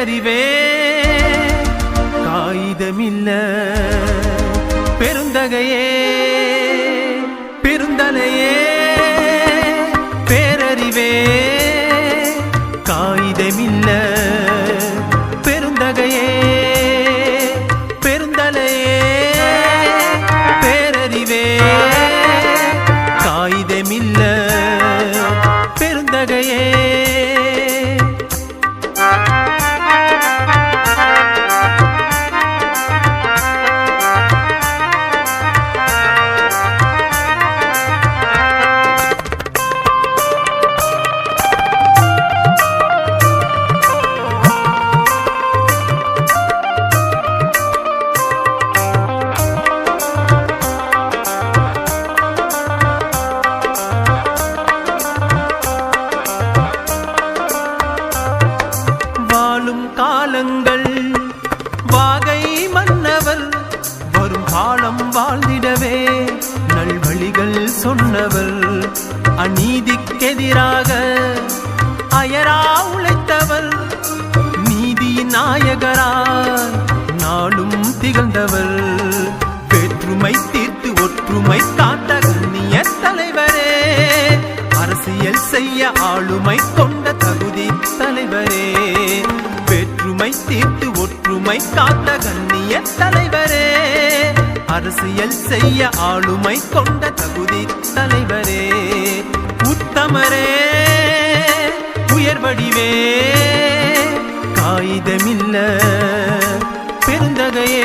பேரறிவே காகிதமில்ல பெருந்தகையே பெருந்தலையே பேரறிவே காகிதமில்ல பெருந்தகையே பெருந்தலையே பேரறிவே காகிதமில்ல பெருந்தகையே காலங்கள் வாகை மன்னவர் வரும் காலம் வாழ்ந்திடவே நல்வழிகள் சொன்னவர் அநீதிக்கெதிராக அயரா உழைத்தவர் நீதியின் நாயகராய் நாளும் திகழ்ந்தவர் வேற்றுமை தீர்த்து ஒற்றுமை காட்ட கண்ணிய தலைவரே அரசியல் செய்ய ஆளுமை கொண்ட தகுதி தலைவரே வேற்றுமை தீர்த்து ஒற்றுமை காத்த கண்ணிய தலைவரே அரசியல் செய்ய ஆளுமை கொண்ட தகுதி தலைவரே உத்தமரே உயர்வடிவே காகிதமில்ல பெருந்தகையே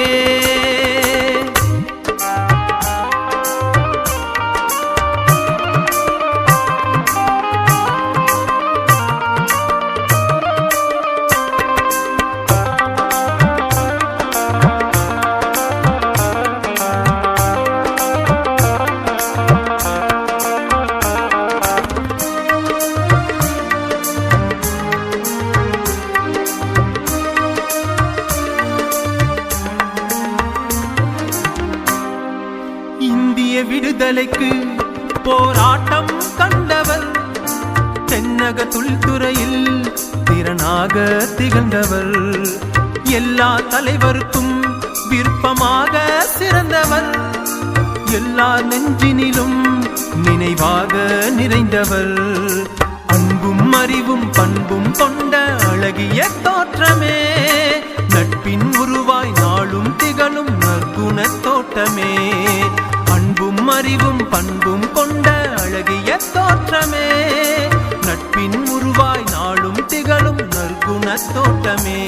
விடுதலைக்கு போராட்டம் கண்டவர் தென்னக தொல்துறையில் திறனாக திகழ்ந்தவர் எல்லா தலைவருக்கும் விருப்பமாக சிறந்தவர் எல்லா நெஞ்சினிலும் நினைவாக நிறைந்தவர் அன்பும் அறிவும் பண்பும் கொண்ட அழகிய தோற்றமே நட்பின் உருவாய் நாளும் திகழும் நற்குண தோட்டமே அன்பும் அறிவும் பண்பும் கொண்ட அழகிய தோற்றமே நட்பின் உருவாய் நாளும் திகழும் நற்குண தோட்டமே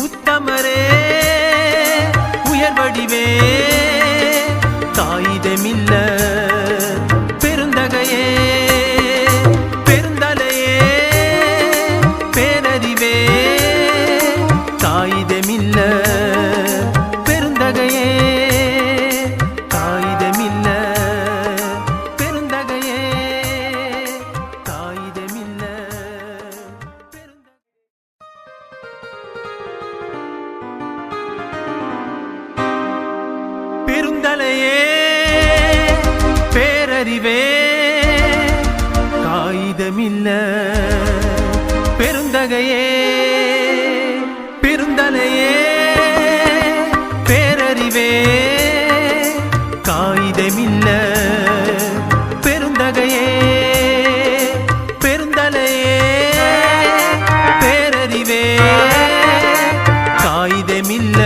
உத்தமரே உயர்வடிவே காகிதமில்ல பெருந்தகையே பெருந்தலையே பேரறிவே காகிதமில்ல பெருந்தகையே பெருந்தலையே பேரறிவே காகிதமில்ல பெருந்தகையே பெருந்தலையே பேரறிவே காகிதமில்ல பெருந்தகையே பெருந்தலையே பேரறிவே காகிதமில்ல